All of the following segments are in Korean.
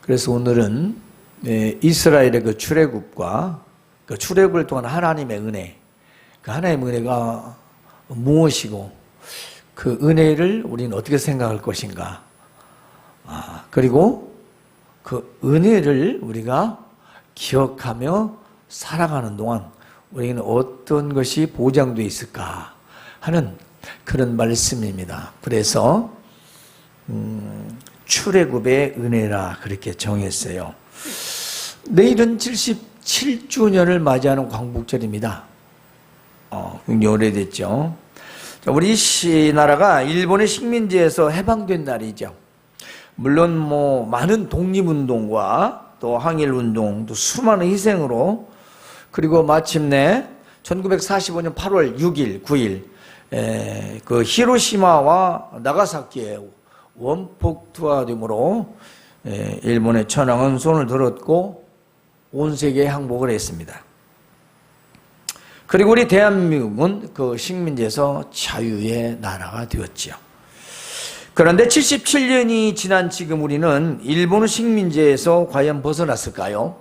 그래서 오늘은 이스라엘의 그 출애굽과 그 출애굽을 통한 하나님의 은혜, 그 하나님의 은혜가 무엇이고 그 은혜를 우리는 어떻게 생각할 것인가, 그리고 그 은혜를 우리가 기억하며 살아가는 동안 우리는 어떤 것이 보장되어 있을까 하는 그런 말씀입니다. 그래서 출애굽의 은혜라 그렇게 정했어요. 내일은 77주년을 맞이하는 광복절입니다. 굉장히 오래됐죠. 우리 나라가 일본의 식민지에서 해방된 날이죠. 물론 많은 독립운동과 또 항일운동, 또 수많은 희생으로, 그리고 마침내 1945년 8월 6일, 9일 그 히로시마와 나가사키의 원폭 투하됨으로 일본의 천황은 손을 들었고 온 세계에 항복을 했습니다. 그리고 우리 대한민국은 그 식민지에서 자유의 나라가 되었지요. 그런데 77년이 지난 지금 우리는 일본의 식민지에서 과연 벗어났을까요?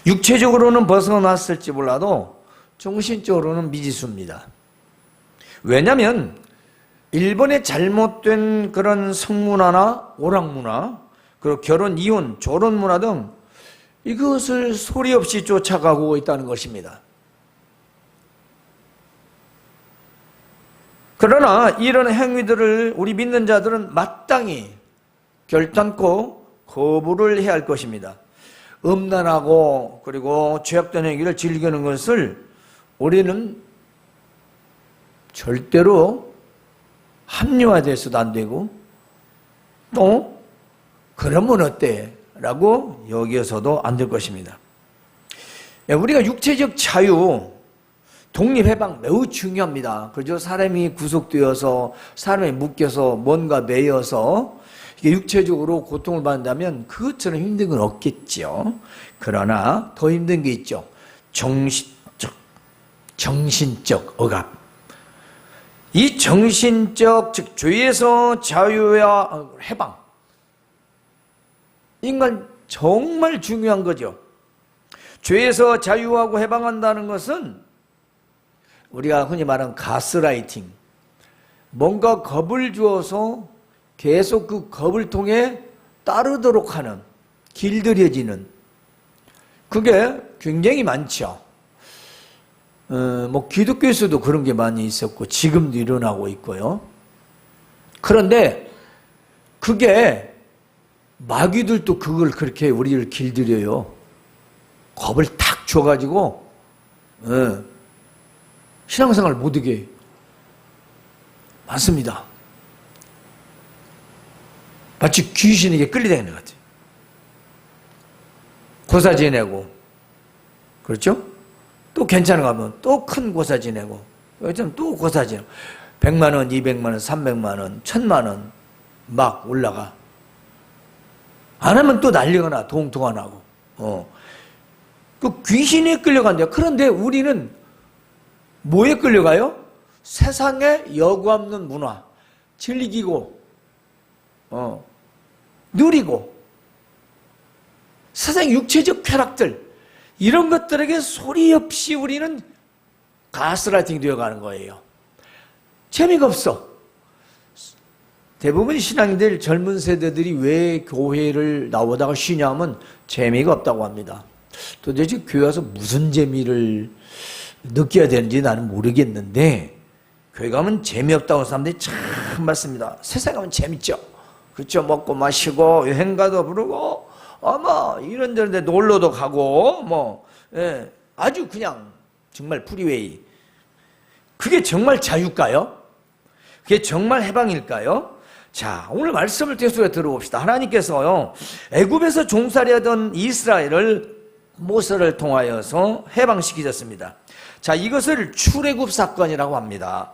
육체적으로는 벗어났을지 몰라도 정신적으로는 미지수입니다. 왜냐하면 일본의 잘못된 그런 성문화나 오락문화, 그리고 결혼, 이혼, 졸혼 문화 등 이것을 소리 없이 쫓아가고 있다는 것입니다. 그러나 이런 행위들을 우리 믿는 자들은 마땅히 결단코 거부를 해야 할 것입니다. 음란하고 그리고 죄악된 행위를 즐기는 것을 우리는 절대로 합리화돼서도 안 되고, 또 그러면 어때? 라고 여기서도 안 될 것입니다. 우리가 육체적 자유, 독립해방 매우 중요합니다. 그죠? 사람이 구속되어서, 사람이 묶여서, 뭔가 매여서 이게 육체적으로 고통을 받는다면 그것처럼 힘든 건 없겠죠. 그러나 더 힘든 게 있죠. 정신적 억압. 이 정신적, 즉 죄에서 자유와 해방, 인간 정말 중요한 거죠. 죄에서 자유하고 해방한다는 것은 우리가 흔히 말하는 가스라이팅, 뭔가 겁을 주어서 계속 그 겁을 통해 따르도록 하는, 길들여지는, 그게 굉장히 많죠. 기독교에서도 그런 게 많이 있었고 지금도 일어나고 있고요. 그런데 그게 마귀들도 그걸 그렇게 우리를 길들여요. 겁을 탁 줘가지고 신앙생활 못하게 해요. 맞습니다. 마치 귀신에게 끌려다니는 것 같아요. 고사 지내고, 그렇죠? 또 괜찮은 거 하면 또 큰 고사 지내고, 또 고사 지내고, 100만 원, 200만 원, 300만 원, 1000만 원 막 올라가. 안 하면 또 난리가 나, 동통안 하고. 그 귀신에 끌려간대요. 그런데 우리는 뭐에 끌려가요? 세상의 여과 없는 문화, 즐기고, 누리고, 세상 육체적 쾌락들, 이런 것들에게 소리 없이 우리는 가스라이팅 되어가는 거예요. 재미가 없어. 대부분 신앙인들, 젊은 세대들이 왜 교회를 나오다가 쉬냐면 재미가 없다고 합니다. 도대체 교회 와서 무슨 재미를 느껴야 되는지 나는 모르겠는데, 교회 가면 재미없다고 하는 사람들이 참 많습니다. 세상 가면 재밌죠. 그렇죠? 먹고 마시고 여행가도 부르고 이런 데 놀러도 가고 아주 그냥 정말 프리웨이. 그게 정말 자유일까요? 그게 정말 해방일까요? 자, 오늘 말씀을 계속해서 들어봅시다. 하나님께서요, 애굽에서 종살이 하던 이스라엘을 모세를 통하여서 해방시키셨습니다. 자, 이것을 출애굽 사건이라고 합니다.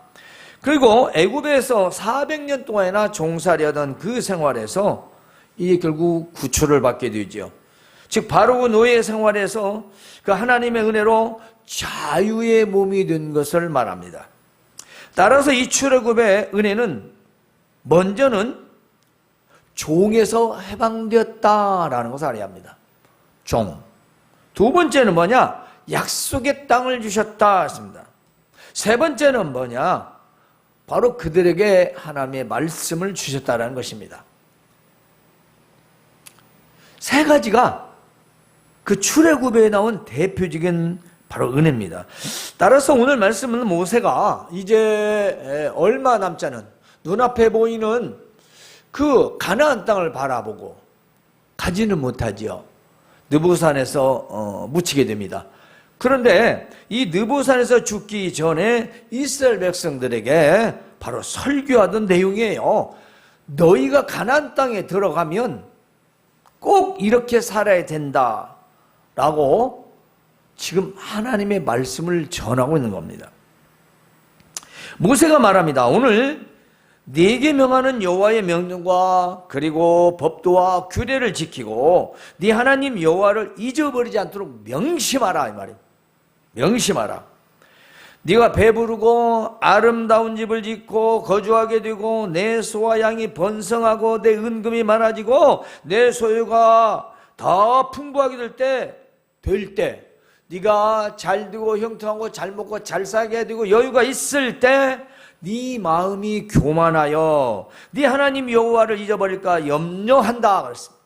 그리고 애굽에서 400년 동안이나 종살이 하던 그 생활에서 이게 결국 구출을 받게 되죠. 즉 바로 그 노예 생활에서 그 하나님의 은혜로 자유의 몸이 된 것을 말합니다. 따라서 이 출애굽의 은혜는 먼저는 종에서 해방되었다라는 것을 알아야 합니다. 종. 두 번째는 뭐냐? 약속의 땅을 주셨다 했습니다. 세 번째는 뭐냐? 바로 그들에게 하나님의 말씀을 주셨다라는 것입니다. 세 가지가 그 출애굽에 나온 대표적인 바로 은혜입니다. 따라서 오늘 말씀은 모세가 이제 얼마 남지 않은 눈앞에 보이는 그 가나안 땅을 바라보고 가지는 못하지요. 느보산에서 묻히게 됩니다. 그런데 이 느보산에서 죽기 전에 이스라엘 백성들에게 바로 설교하던 내용이에요. 너희가 가나안 땅에 들어가면 꼭 이렇게 살아야 된다라고 지금 하나님의 말씀을 전하고 있는 겁니다. 모세가 말합니다. 오늘 네게 명하는 여호와의 명령과 그리고 법도와 규례를 지키고 네 하나님 여호와를 잊어버리지 않도록 명심하라 이 말이에요. 명심하라. 네가 배부르고 아름다운 집을 짓고 거주하게 되고 내 소와 양이 번성하고 내 은금이 많아지고 내 소유가 더 풍부하게 될 때 네가 잘 되고 형통하고 잘 먹고 잘 살게 되고 여유가 있을 때 네 마음이 교만하여 네 하나님 여호와를 잊어버릴까 염려한다 그랬습니다.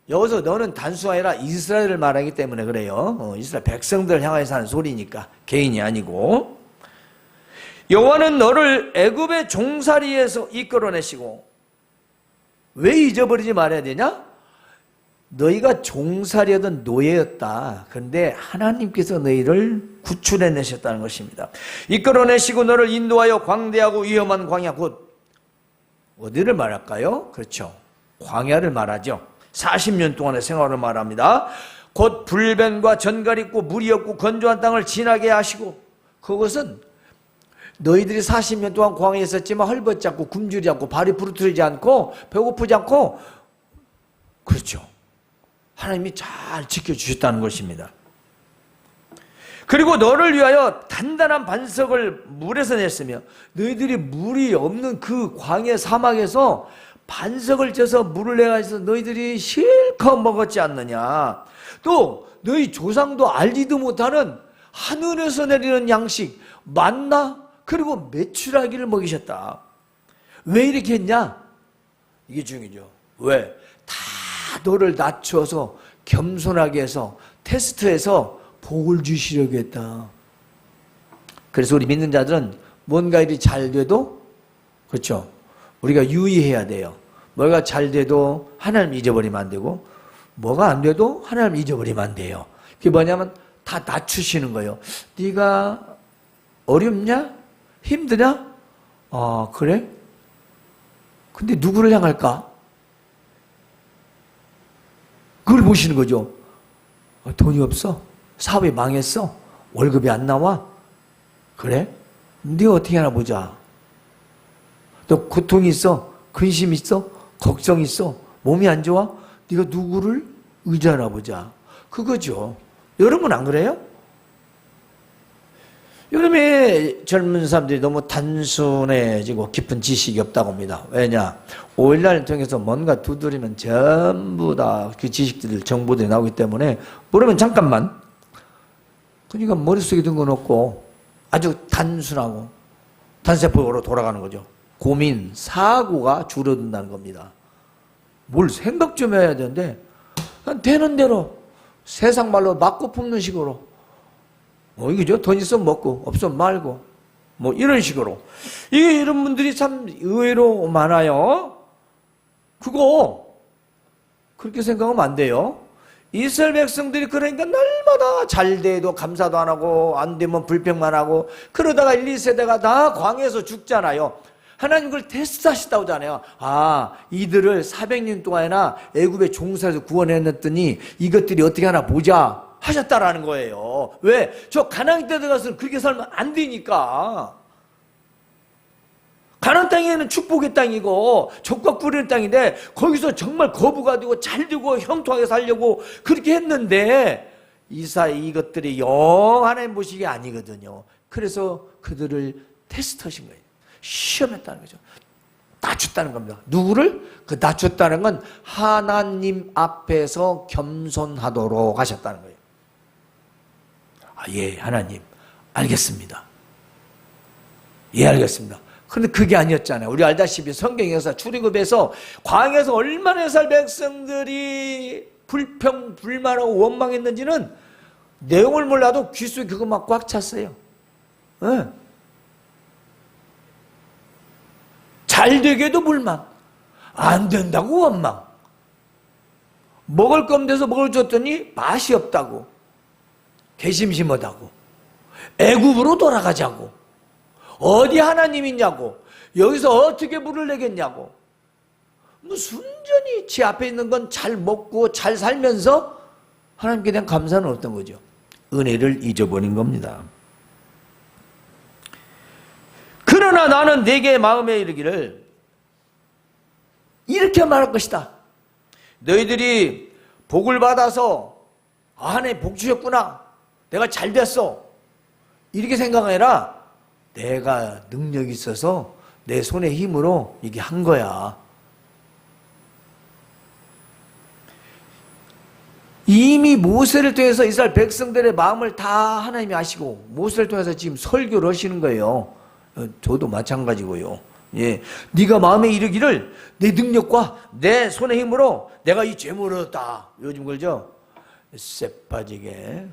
여기서 너는 단수가 아니라 이스라엘을 말하기 때문에 그래요. 이스라엘 백성들을 향해서 하는 소리니까 개인이 아니고. 여호와는 너를 애굽의 종살이에서 이끌어내시고 왜 잊어버리지 말아야 되냐? 너희가 종살이하던 노예였다. 그런데 하나님께서 너희를 구출해내셨다는 것입니다. 이끌어내시고 너를 인도하여 광대하고 위험한 광야 곧 어디를 말할까요? 그렇죠. 광야를 말하죠. 40년 동안의 생활을 말합니다. 곧 불뱀과 전갈 있고 물이 없고 건조한 땅을 지나게 하시고 그것은 너희들이 40년 동안 광야에 있었지만 헐벗지 않고 굶주리지 않고 발이 부르트리지 않고 배고프지 않고 그렇죠. 하나님이 잘 지켜주셨다는 것입니다. 그리고 너를 위하여 단단한 반석을 물에서 냈으며 너희들이 물이 없는 그 광야 사막에서 반석을 쪄서 물을 내가지고 너희들이 실컷 먹었지 않느냐. 또 너희 조상도 알지도 못하는 하늘에서 내리는 양식 만나 그리고 메추라기를 먹이셨다. 왜 이렇게 했냐? 이게 중요하죠. 왜? 다 너를 낮춰서 겸손하게 해서 테스트해서 복을 주시려고 했다. 그래서 우리 믿는 자들은 뭔가 일이 잘 돼도 그렇죠. 우리가 유의해야 돼요. 뭐가 잘 돼도 하나님 잊어버리면 안 되고 뭐가 안 돼도 하나님 잊어버리면 안 돼요. 그게 뭐냐면 다 낮추시는 거예요. 네가 어렵냐? 힘드냐? 그래? 근데 누구를 향할까? 그걸 보시는 거죠. 돈이 없어? 사업이 망했어? 월급이 안 나와? 그래? 네가 어떻게 하나 보자. 너 고통이 있어? 근심 있어? 걱정 있어? 몸이 안 좋아? 네가 누구를 의지하나 보자. 그거죠. 여러분 안 그래요? 요즘에 젊은 사람들이 너무 단순해지고 깊은 지식이 없다고 합니다. 왜냐? 5일날을 통해서 뭔가 두드리면 전부 다 그 지식들, 정보들이 나오기 때문에 모르면 잠깐만. 그러니까 머릿속에 든 건 없고 아주 단순하고 단세포로 돌아가는 거죠. 고민, 사고가 줄어든다는 겁니다. 뭘 생각 좀 해야 되는데 되는 대로 세상 말로 맞고 품는 식으로 이거죠. 돈 있으면 먹고 없으면 말고 이런 식으로 이런 분들이 참 의외로 많아요. 그거 그렇게 생각하면 안 돼요. 이스라엘 백성들이 그러니까 날마다 잘 돼도 감사도 안 하고 안 되면 불평만 하고 그러다가 1, 2세대가 다 광야에서 죽잖아요. 하나님 그걸 테스트하셨다고 하잖아요. 이들을 400년 동안이나 애굽의 종살에서 구원해냈더니 이것들이 어떻게 하나 보자 하셨다라는 거예요. 왜? 저 가나안 땅에 들어가서는 그렇게 살면 안 되니까. 가나안 땅에는 축복의 땅이고 족과 꿀의 땅인데 거기서 정말 거부가 되고 잘 되고 형통하게 살려고 그렇게 했는데 이것들이 영 하나님 보시기 아니거든요. 그래서 그들을 테스트하신 거예요. 시험했다는 거죠. 낮췄다는 겁니다. 누구를? 그 낮췄다는 건 하나님 앞에서 겸손하도록 하셨다는 거예요. 아, 예, 하나님 알겠습니다. 예, 알겠습니다. 그런데 그게 아니었잖아요. 우리 알다시피 성경에서 출애굽에서 광야에서 얼마나 이스라엘 백성들이 불평, 불만하고 원망했는지는 내용을 몰라도 귀 속에 그것만 꽉 찼어요. 네. 잘 되게도 불만, 안 된다고 원망. 먹을 것 돼서 먹을 줬더니 맛이 없다고, 개심심하다고, 애굽으로 돌아가자고, 어디 하나님 있냐고, 여기서 어떻게 물을 내겠냐고. 뭐 순전히 지 앞에 있는 건 잘 먹고 잘 살면서 하나님께 대한 감사는 없던 거죠. 은혜를 잊어버린 겁니다. 그러나 나는 내게 마음에 이르기를 이렇게 말할 것이다. 너희들이 복을 받아서 하나님 복 주셨구나, 내가 잘 됐어, 이렇게 생각하라. 내가 능력이 있어서 내 손의 힘으로 이게 한 거야. 이미 모세를 통해서 이스라엘 백성들의 마음을 다 하나님이 아시고 모세를 통해서 지금 설교를 하시는 거예요. 저도 마찬가지고요. 예, 네가 마음에 이르기를 내 능력과 내 손의 힘으로 내가 이 죄물을 얻었다. 요즘 그러죠? 쎄 빠지게,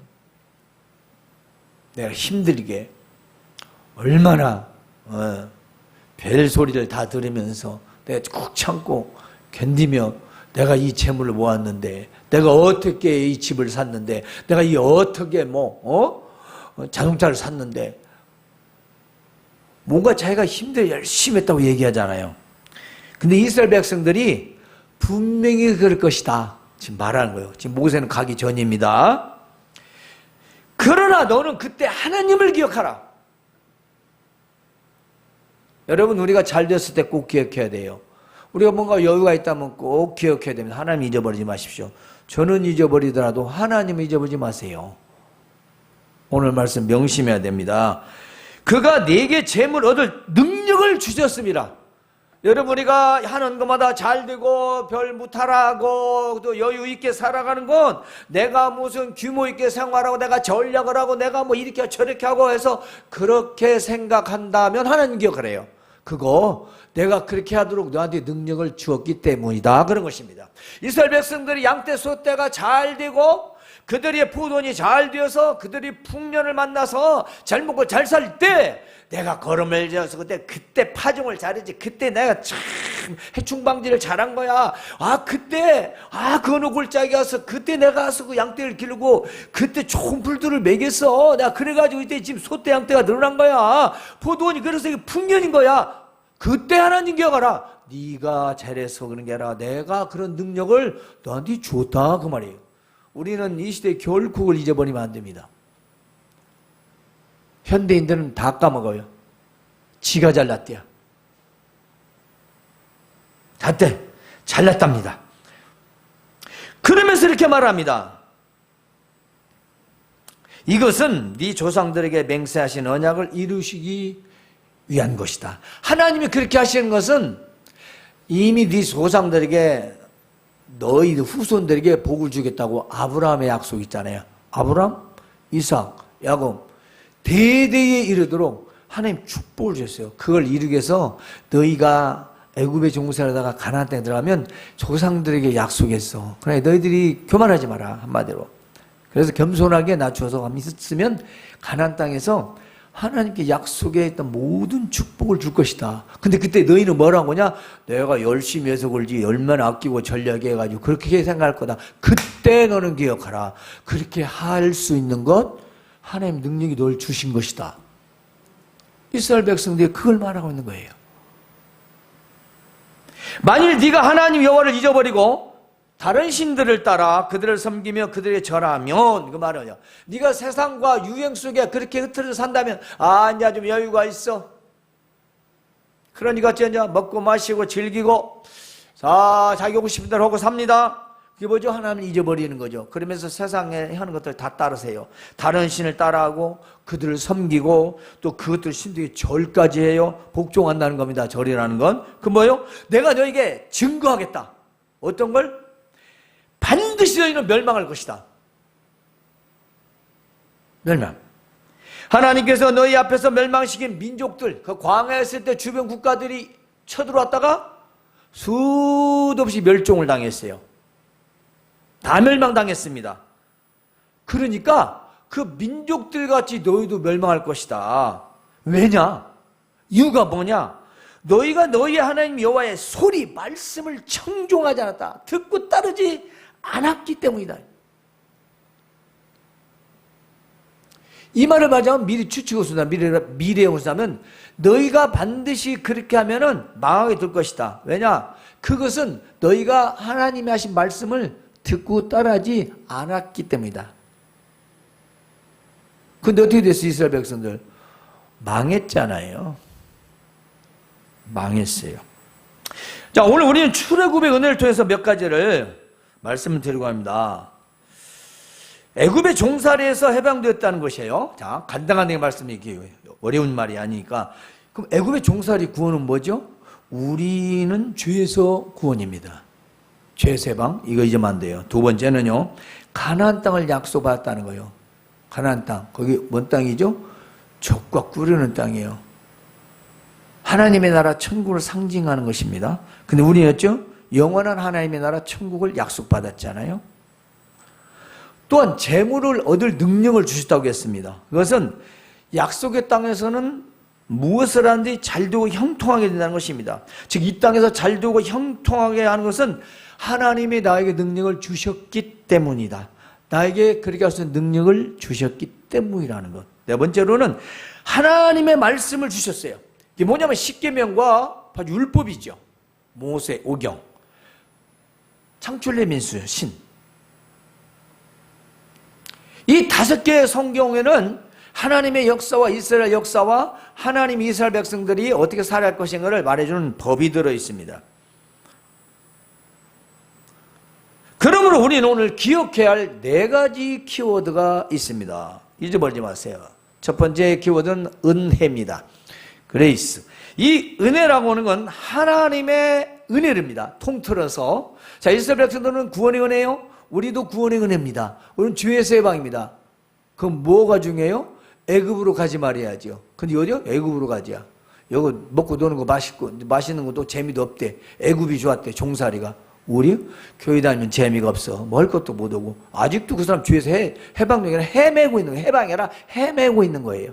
내가 힘들게, 얼마나 별 소리를 다 들으면서 내가 꾹 참고 견디며 내가 이 재물을 모았는데, 내가 어떻게 이 집을 샀는데, 내가 이 어떻게 자동차를 샀는데, 뭔가 자기가 힘들게 열심히 했다고 얘기하잖아요. 근데 이스라엘 백성들이 분명히 그럴 것이다 지금 말하는 거예요. 지금 모세는 가기 전입니다. 그러나 너는 그때 하나님을 기억하라. 여러분, 우리가 잘 됐을 때 꼭 기억해야 돼요. 우리가 뭔가 여유가 있다면 꼭 기억해야 됩니다. 하나님 잊어버리지 마십시오. 저는 잊어버리더라도 하나님을 잊어버리지 마세요. 오늘 말씀 명심해야 됩니다. 그가 내게 재물 얻을 능력을 주셨습니다. 여러분, 우리가 하는 것마다 잘 되고 별 무탈하고 또 여유 있게 살아가는 건 내가 무슨 규모 있게 생활하고 내가 전략을 하고 내가 뭐 이렇게 저렇게 하고 해서 그렇게 생각한다면 하나님 기억을 해요. 그거 내가 그렇게 하도록 너한테 능력을 주었기 때문이다, 그런 것입니다. 이스라엘 백성들이 양떼 소떼가 잘 되고 그들의 포도원이 잘 되어서 그들이 풍년을 만나서 잘 먹고 잘 살 때 내가 걸음을 지어서 그때 파종을 잘했지, 그때 내가 참 해충 방지를 잘한 거야, 그때 그 어느 골짜기 가서 그때 내가 가서 그 양떼를 기르고 그때 좋은 풀들을 먹였어, 내가 그래가지고 이때 지금 소떼 양떼가 늘어난 거야, 포도원이 그래서 이게 풍년인 거야. 그때 하나님 기억하라. 네가 잘해서 그런 게 아니라 내가 그런 능력을 너한테 줬다, 그 말이에요. 우리는 이 시대에 결코 그걸 잊어버리면 안 됩니다. 현대인들은 다 까먹어요. 지가 잘났대요. 다때 잘났답니다. 그러면서 이렇게 말합니다. 이것은 네 조상들에게 맹세하신 언약을 이루시기 위한 것이다. 하나님이 그렇게 하시는 것은 이미 네 조상들에게, 너희 후손들에게 복을 주겠다고 아브라함의 약속이 있잖아요. 아브라함, 이삭, 야곱 대대에 이르도록 하나님 축복을 주셨어요. 그걸 이루기 위해서 너희가 애굽의 종살다가 가나안 땅에 들어가면 조상들에게 약속했어. 그래, 너희들이 교만하지 마라, 한마디로. 그래서 겸손하게 낮추어서 있으면 가나안 땅에서 하나님께 약속했던 모든 축복을 줄 것이다. 근데 그때 너희는 뭐라고 하냐? 내가 열심히 해서 그러지 얼마나 아끼고 전략해 가지고 그렇게 생각할 거다. 그때 너는 기억하라. 그렇게 할 수 있는 것 하나님 능력이 널 주신 것이다. 이스라엘 백성들이 그걸 말하고 있는 거예요. 만일 네가 하나님 여호와를 잊어버리고 다른 신들을 따라 그들을 섬기며 그들에게 절하면, 그 말이야, 네가 세상과 유행 속에 그렇게 흩어져 산다면, 이제 좀 여유가 있어, 그러니까 이제 먹고 마시고 즐기고 자기 하고 싶은 대로 하고 삽니다. 그게 뭐죠? 하나님을 잊어버리는 거죠. 그러면서 세상에 하는 것들 다 따르세요. 다른 신을 따라하고 그들을 섬기고 또 그것들 신들이 절까지 해요. 복종한다는 겁니다. 절이라는 건. 그 뭐예요? 내가 너에게 증거하겠다. 어떤 걸? 반드시 너희는 멸망할 것이다. 멸망. 하나님께서 너희 앞에서 멸망시킨 민족들, 그 광야에 있을 때 주변 국가들이 쳐들어왔다가 수도 없이 멸종을 당했어요. 다 멸망당했습니다. 그러니까 그 민족들 같이 너희도 멸망할 것이다. 왜냐? 이유가 뭐냐? 너희가 너희 하나님 여호와의 소리, 말씀을 청종하지 않았다. 듣고 따르지 않았기 때문이다. 이 말을 맞으면 미리 추측을 쓴다. 미래형을 쓰면 너희가 반드시 그렇게 하면은 망하게 될 것이다. 왜냐? 그것은 너희가 하나님이 하신 말씀을 듣고 따라하지 않았기 때문이다. 근데 어떻게 됐어요? 이스라엘 백성들 망했잖아요. 망했어요. 자, 오늘 우리는 출애굽의 은혜를 통해서 몇 가지를 말씀을 드리고 합니다. 애굽의 종살이에서 해방되었다는 것이에요. 자, 간단하게 말씀드릴게요. 어려운 말이 아니니까. 그럼 애굽의 종살이 구원은 뭐죠? 우리는 죄에서 구원입니다. 죄에서 해방, 이거 잊으면 안 돼요. 두 번째는요, 가나안 땅을 약속받았다는 거예요. 가나안 땅, 거기 뭔 땅이죠? 젖과 꿀이 흐르는 땅이에요. 하나님의 나라 천국을 상징하는 것입니다. 근데 우리는요, 영원한 하나님의 나라 천국을 약속받았잖아요. 또한 재물을 얻을 능력을 주셨다고 했습니다. 그것은 약속의 땅에서는 무엇을 하는지 잘되고 형통하게 된다는 것입니다. 즉 이 땅에서 잘되고 형통하게 하는 것은 하나님이 나에게 능력을 주셨기 때문이다. 나에게 그렇게 할 수 있는 능력을 주셨기 때문이라는 것. 네 번째로는 하나님의 말씀을 주셨어요. 이게 뭐냐면 십계명과 율법이죠. 모세, 오경, 창출의 민수, 신. 이 5개의 성경에는 하나님의 역사와 이스라엘 역사와 하나님 이스라엘 백성들이 어떻게 살아갈 것인가를 말해주는 법이 들어있습니다. 그러므로 우리는 오늘 기억해야 할 4가지 키워드가 있습니다. 잊어버리지 마세요. 첫 번째 키워드는 은혜입니다. 그레이스. 이 은혜라고 하는 건 하나님의 은혜입니다. 통틀어서. 자, 이스라엘 백성들은 구원의 은혜요. 우리도 구원의 은혜입니다. 우리는 죄에서 해방입니다. 그럼 뭐가 중요해요? 애굽으로 가지 말아야죠. 근데 어디요? 애굽으로 가자. 여기 먹고 노는 거 맛있는 것도 재미도 없대. 애굽이 좋았대. 종살이가. 우리 교회 다니면 재미가 없어. 먹을 것도 못 오고. 아직도 그 사람 죄에서 해방되기 아니라 헤매고 있는 거예요. 해방이 아니라 헤매고 있는 거예요.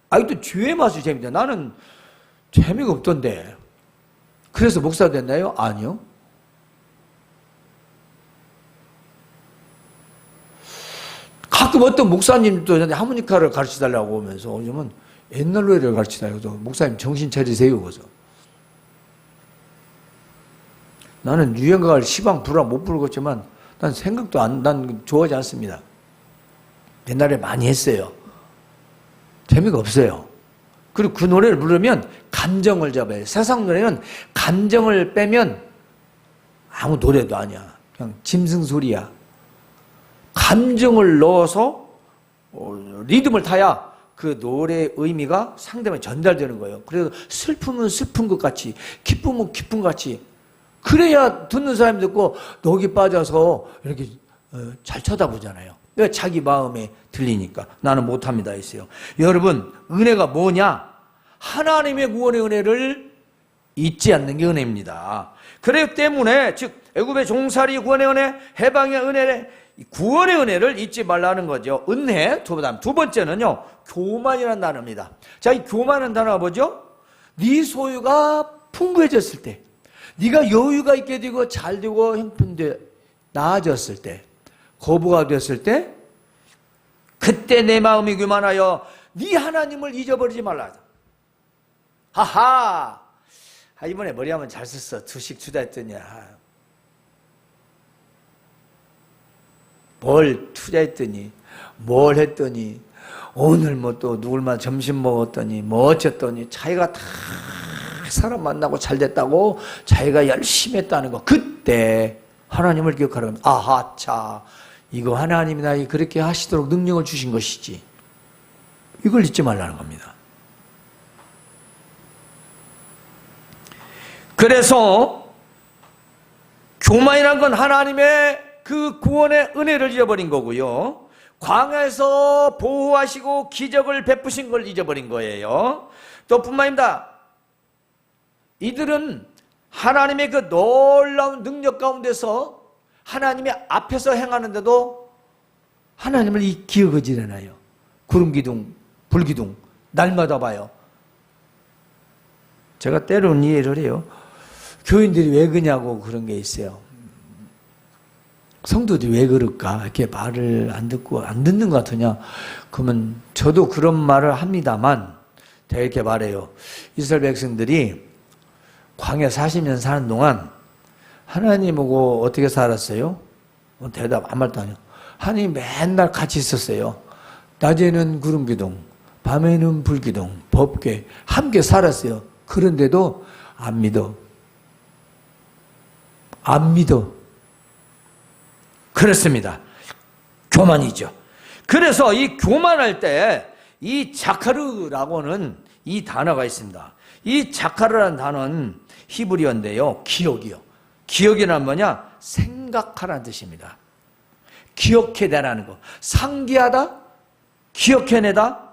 아직도 죄의 맛이 재밌다. 나는 재미가 없던데. 그래서 목사 됐나요? 아니요. 가끔 어떤 목사님도 저한테 하모니카를 가르쳐달라고 하면서 요즘은 옛날 노래를 가르치다가 목사님 정신 차리세요. 그래서 나는 유행가를 시방 부르라 못 부르겠지만 난 생각도 난 좋아하지 않습니다. 옛날에 많이 했어요. 재미가 없어요. 그리고 그 노래를 부르면 감정을 잡아요. 세상 노래는 감정을 빼면 아무 노래도 아니야. 그냥 짐승 소리야. 감정을 넣어서 리듬을 타야 그 노래의 의미가 상대방에 전달되는 거예요. 그래서 슬픔은 슬픈 것 같이, 기쁨은 기쁨 같이. 그래야 듣는 사람이 듣고 녹이 빠져서 이렇게 잘 쳐다보잖아요. 왜? 자기 마음에 들리니까. 나는 못합니다 했어요. 여러분, 은혜가 뭐냐? 하나님의 구원의 은혜를 잊지 않는 게 은혜입니다. 그렇기 때문에 즉 애굽의 종살이 구원의 은혜, 해방의 은혜, 구원의 은혜를 잊지 말라는 거죠. 은혜. 두 번째는요, 교만이라는 단어입니다. 자, 이 교만이라는 단어가 뭐죠? 네 소유가 풍부해졌을 때, 네가 여유가 있게 되고 잘 되고 형편돼 나아졌을 때, 거부가 됐을 때, 그때 내 마음이 교만하여 네 하나님을 잊어버리지 말라. 하하, 이번에 머리 한번 잘 썼어. 주식 투자했더니 뭘 투자했더니 뭘 했더니 오늘 뭐 또 누굴만 점심 먹었더니 뭐 어쨌더니 자기가 다 사람 만나고 잘 됐다고 자기가 열심히 했다는 거. 그때 하나님을 기억하라고. 아하, 자, 이거 하나님이 나에게 그렇게 하시도록 능력을 주신 것이지. 이걸 잊지 말라는 겁니다. 그래서 교만이란 건 하나님의 그 구원의 은혜를 잊어버린 거고요. 광야에서 보호하시고 기적을 베푸신 걸 잊어버린 거예요. 또 뿐만 아니라 이들은 하나님의 그 놀라운 능력 가운데서 하나님의 앞에서 행하는데도 하나님을 기억하지 않아요. 구름기둥, 불기둥, 날마다 봐요. 제가 때로는 이해를 해요. 교인들이 왜 그냐고 그런 게 있어요. 성도들이 왜 그럴까? 이렇게 말을 안 듣고 안 듣는 것 같으냐? 그러면 저도 그런 말을 합니다만 제가 이렇게 말해요. 이스라엘 백성들이 광야 40년 사는 동안 하나님하고 어떻게 살았어요? 대답 아무 말도 안 해요. 하나님 맨날 같이 있었어요. 낮에는 구름기둥, 밤에는 불기둥, 법궤 함께 살았어요. 그런데도 안 믿어. 안 믿어. 그렇습니다. 교만이죠. 그래서 이 교만할 때 이 자카르라고는 이 단어가 있습니다. 이 자카르라는 단어는 히브리어인데요. 기억이요. 기억이란 뭐냐? 생각하라는 뜻입니다. 기억해내라는 거. 상기하다, 기억해내다.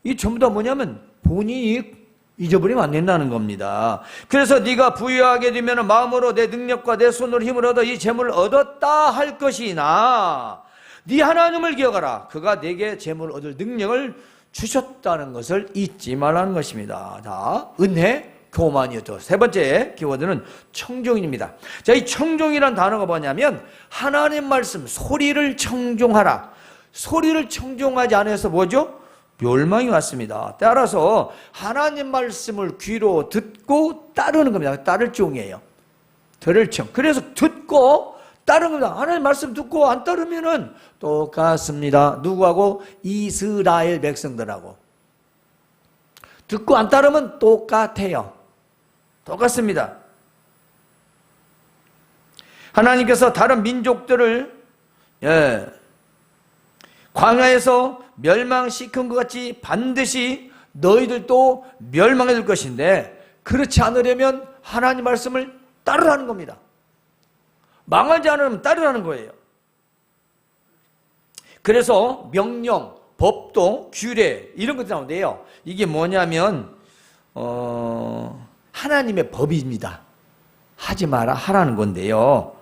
이 전부 다 뭐냐면 본인이 잊어버리면 안 된다는 겁니다. 그래서 네가 부유하게 되면 마음으로 내 능력과 내 손으로 힘을 얻어 이 재물을 얻었다 할 것이나 네 하나님을 기억하라. 그가 내게 재물을 얻을 능력을 주셨다는 것을 잊지 말라는 것입니다. 자, 은혜, 교만이었죠. 세 번째 키워드는 청종입니다. 자, 이 청종이란 단어가 뭐냐면 하나님 말씀, 소리를 청종하라. 소리를 청종하지 않아서 뭐죠? 멸망이 왔습니다. 따라서 하나님 말씀을 귀로 듣고 따르는 겁니다. 따를 종이에요. 들을 청. 그래서 듣고 따르는 겁니다. 하나님 말씀 듣고 안 따르면은 똑같습니다. 누구하고? 이스라엘 백성들하고. 듣고 안 따르면 똑같아요. 똑같습니다. 하나님께서 다른 민족들을 광야에서 멸망시킨 것 같이 반드시 너희들도 멸망해 될 것인데 그렇지 않으려면 하나님 말씀을 따르라는 겁니다. 망하지 않으면 따르라는 거예요. 그래서 명령, 법도, 규례 이런 것들이 나오는데요. 이게 뭐냐면 하나님의 법입니다. 하지 마라 하라는 건데요.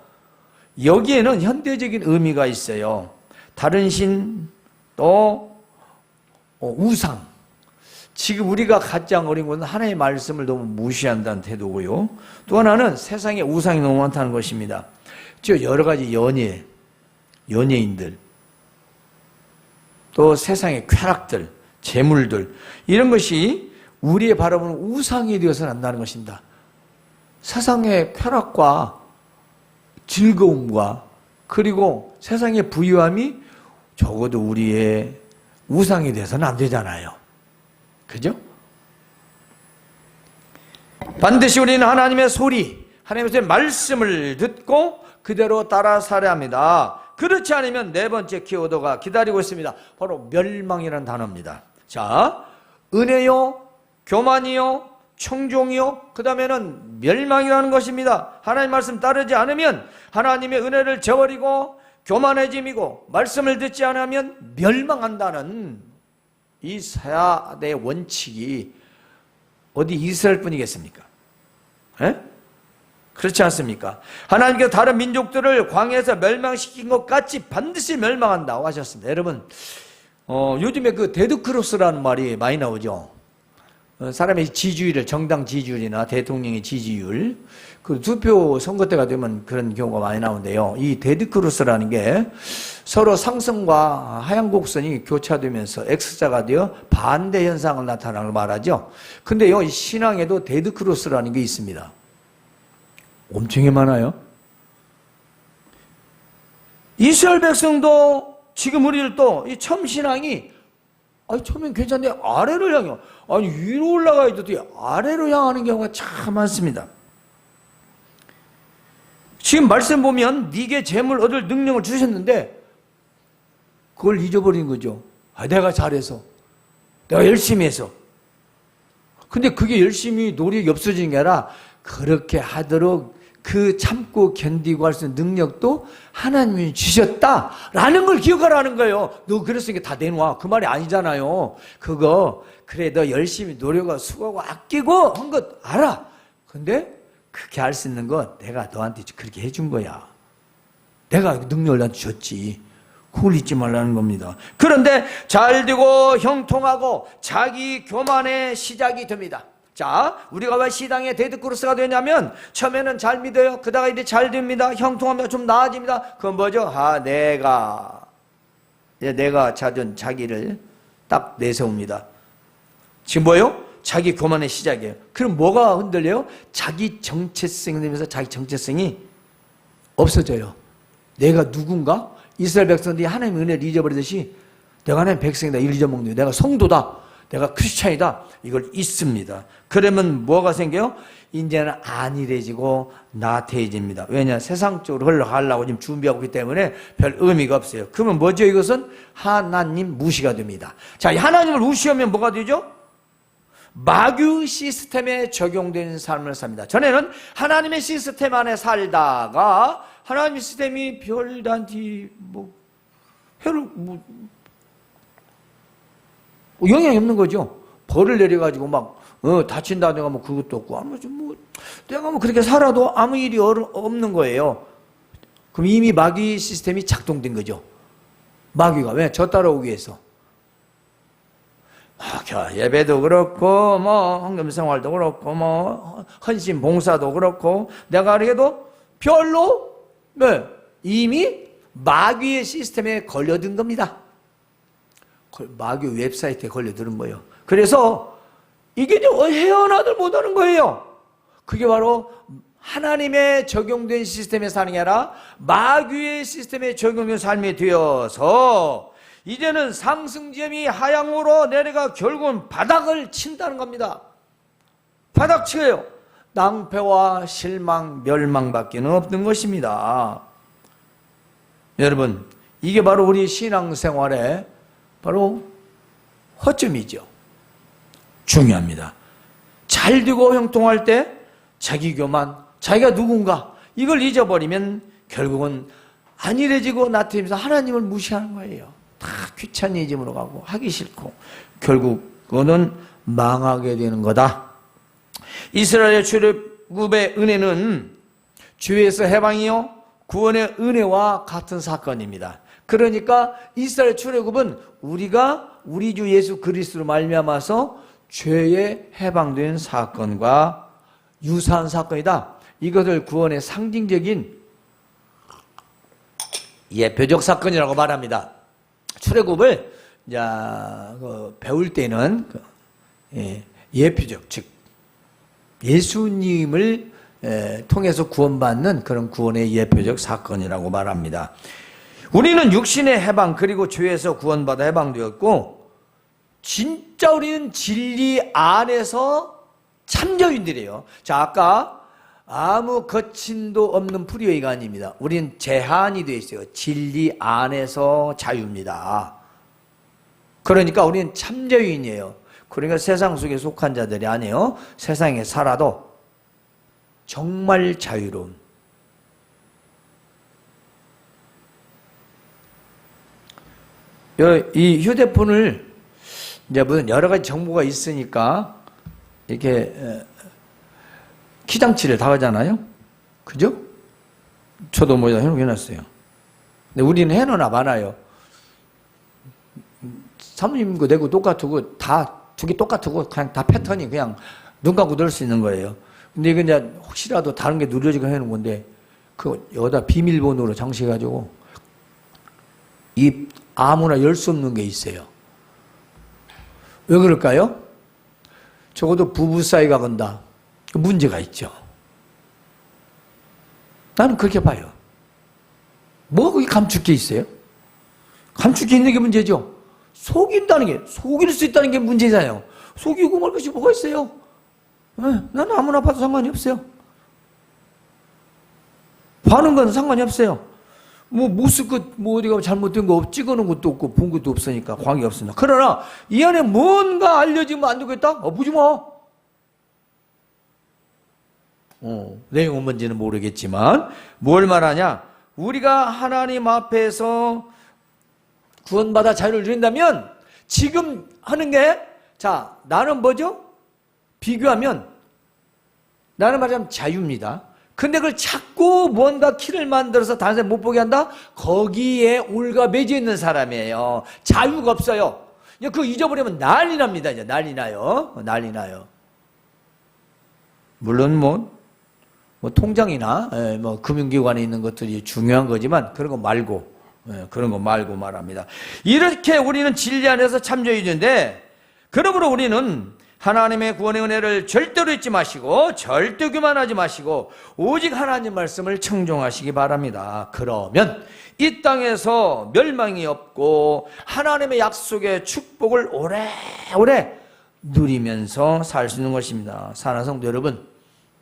여기에는 현대적인 의미가 있어요. 다른 신, 또 우상. 지금 우리가 가장 어린 것은 하나님의 말씀을 너무 무시한다는 태도고요. 또 하나는 세상에 우상이 너무 많다는 것입니다. 저 여러 가지 연예인들, 또 세상의 쾌락들, 재물들 이런 것이 우리의 바라보는 우상이 되어서는 안 된다는 것입니다. 세상의 쾌락과 즐거움과 그리고 세상의 부유함이 적어도 우리의 우상이 돼서는 안 되잖아요. 그죠? 반드시 우리는 하나님의 소리, 하나님의 말씀을 듣고 그대로 따라 살아야 합니다. 그렇지 않으면 네 번째 키워드가 기다리고 있습니다. 바로 멸망이라는 단어입니다. 자, 은혜요, 교만이요, 청종이요, 그 다음에는 멸망이라는 것입니다. 하나님 말씀 따르지 않으면 하나님의 은혜를 저버리고 교만해짐이고 말씀을 듣지 않으면 멸망한다는 이 사야의 원칙이 어디 이스라엘 뿐이겠습니까? 에? 그렇지 않습니까? 하나님께서 다른 민족들을 광야에서 멸망시킨 것 같이 반드시 멸망한다고 하셨습니다. 여러분, 요즘에 그 데드크로스라는 말이 많이 나오죠. 사람의 지지율을, 정당 지지율이나 대통령의 지지율, 그 투표 선거 때가 되면 그런 경우가 많이 나오는데요. 이 데드크로스라는 게 서로 상승과 하향 곡선이 교차되면서 X자가 되어 반대 현상을 나타나는 걸 말하죠. 근데요, 이 신앙에도 데드크로스라는 게 있습니다. 엄청 많아요. 이스라엘 백성도 지금 우리들도 이 처음 신앙이 처음엔 괜찮은데 아래로 향해. 위로 올라가야 돼. 아래로 향하는 경우가 참 많습니다. 지금 말씀 보면 네게 재물 얻을 능력을 주셨는데 그걸 잊어버린 거죠. 내가 잘해서, 내가 열심히 해서. 근데 그게 열심히 노력이 없어지는 게 아니라 그렇게 하도록 그 참고 견디고 할 수 있는 능력도 하나님이 주셨다라는 걸 기억하라는 거예요. 너 그랬으니까 다 내놔. 그 말이 아니잖아요. 그거 그래 너 열심히 노력하고 수고하고 아끼고 한 것 알아. 근데 그렇게 할 수 있는 거 내가 너한테 그렇게 해준 거야. 내가 능력을 너한테 줬지. 그걸 잊지 말라는 겁니다. 그런데 잘되고 형통하고 자기 교만의 시작이 됩니다. 자, 우리가 왜 시당의 데드크로스가 되냐면 처음에는 잘 믿어요. 그러다가 이제 잘 됩니다. 형통하면 좀 나아집니다. 그건 뭐죠? 내가 찾은 자기를 딱 내세웁니다. 지금 뭐예요? 자기 교만의 시작이에요. 그럼 뭐가 흔들려요? 자기 정체성이 되면서 자기 정체성이 없어져요. 내가 누군가? 이스라엘 백성들이 하나님의 은혜를 잊어버리듯이 내가 하나님의 백성이다 이걸 잊어먹는 거예요. 내가 성도다, 내가 크리스찬이다 이걸 잊습니다. 그러면 뭐가 생겨요? 이제는 안일해지고 나태해집니다. 왜냐? 세상적으로 흘러가려고 지금 준비하고 있기 때문에 별 의미가 없어요. 그러면 뭐죠? 이것은 하나님 무시가 됩니다. 자, 하나님을 무시하면 뭐가 되죠? 마귀 시스템에 적용되는 삶을 삽니다. 전에는 하나님의 시스템 안에 살다가 하나님의 시스템이 별단지 영향이 없는 거죠. 벌을 내려가지고 다친다든가 그것도 없고 내가 그렇게 살아도 아무 일이 없는 거예요. 그럼 이미 마귀 시스템이 작동된 거죠. 마귀가 왜? 저 따라오기 위해서. 예배도 그렇고 헌금생활도 그렇고 헌신 봉사도 그렇고 내가 그래도 별로 이미 마귀의 시스템에 걸려든 겁니다. 마귀 웹사이트에 걸려드는 거예요. 그래서 이게 헤어나들 못하는 거예요. 그게 바로 하나님의 적용된 시스템에 사는 게 아니라 마귀의 시스템에 적용된 삶이 되어서 이제는 상승점이 하향으로 내려가 결국은 바닥을 친다는 겁니다. 바닥 쳐요. 낭패와 실망, 멸망밖에 없는 것입니다. 여러분, 이게 바로 우리 신앙생활의 바로 허점이죠. 중요합니다. 잘 되고 형통할 때 자기 교만, 자기가 누군가 이걸 잊어버리면 결국은 안일해지고 나태해지면서 하나님을 무시하는 거예요. 다 귀차니즘으로 가고 하기 싫고 결국 그거는 망하게 되는 거다. 이스라엘의 출애굽의 은혜는 주에서 해방이요 구원의 은혜와 같은 사건입니다. 그러니까 이스라엘 출애굽은 우리가 우리 주 예수 그리스도로 말미암아서 죄에 해방된 사건과 유사한 사건이다. 이것을 구원의 상징적인 예표적 사건이라고 말합니다. 출애굽을 배울 때는 예표적, 즉 예수님을 통해서 구원받는 그런 구원의 예표적 사건이라고 말합니다. 우리는 육신의 해방 그리고 죄에서 구원받아 해방되었고 진짜 우리는 진리 안에서 참여인들이에요. 자, 아까 아무 거침도 없는 프리웨이가 아닙니다. 우리는 제한이 되어 있어요. 진리 안에서 자유입니다. 그러니까 우리는 참여인이에요. 그러니까 세상 속에 속한 자들이 아니에요. 세상에 살아도 정말 자유로운. 이 휴대폰을 이제 무슨 여러 가지 정보가 있으니까 이렇게 키장치를 다 하잖아요. 그죠? 저도 해놓긴 해놨어요. 근데 우리는 해놓나 많아요. 사모님 거 내고 똑같고 다 두 개 똑같고 그냥 다 패턴이 그냥 눈 감고 넣을 수 있는 거예요. 근데 이거 이제 혹시라도 다른 게 누려지고 해놓은 건데 그 여기다 비밀번호로 장식해가지고 이 아무나 열 수 없는 게 있어요. 왜 그럴까요? 적어도 부부 사이가 건다. 문제가 있죠. 나는 그렇게 봐요. 뭐가 그게 감출 게 있어요? 감출 게 있는 게 문제죠. 속인다는 게, 속일 수 있다는 게 문제잖아요. 속이고 말 것이 뭐가 있어요? 나는 아무나 봐도 상관이 없어요. 바는 건 상관이 없어요. 뭐 모스크 뭐 어디가 잘못된 거 찍어놓은 것도 없고 본 것도 없으니까 관계 없습니다. 그러나 이 안에 뭔가 알려지면 안 되겠다? 보지 마. 내용은 뭔지는 모르겠지만 뭘 말하냐? 우리가 하나님 앞에서 구원받아 자유를 누린다면 지금 하는 게, 자, 나는 뭐죠? 비교하면 나는 말하자면 자유입니다. 근데 그걸 자꾸 뭔가 키를 만들어서 다른 사람 못 보게 한다? 거기에 올가 매여 있는 사람이에요. 자유가 없어요. 그거 잊어버리면 난리 납니다. 이제 난리 나요. 난리 나요. 물론 뭐 통장이나 뭐 금융기관에 있는 것들이 중요한 거지만 그런 거 말고, 그런 거 말고 말합니다. 이렇게 우리는 진리 안에서 참여해 있는데, 그러므로 우리는 하나님의 구원의 은혜를 절대로 잊지 마시고 절대 교만하지 마시고 오직 하나님 말씀을 청종하시기 바랍니다. 그러면 이 땅에서 멸망이 없고 하나님의 약속의 축복을 오래오래 누리면서 살 수 있는 것입니다. 사랑하는 성도 여러분,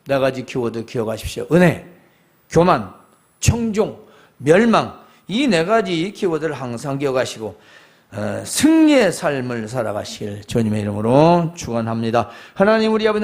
네 가지 키워드 기억하십시오. 은혜, 교만, 청종, 멸망, 이 네 가지 키워드를 항상 기억하시고 승리의 삶을 살아가실 주님의 이름으로 축원합니다. 하나님, 우리 아버지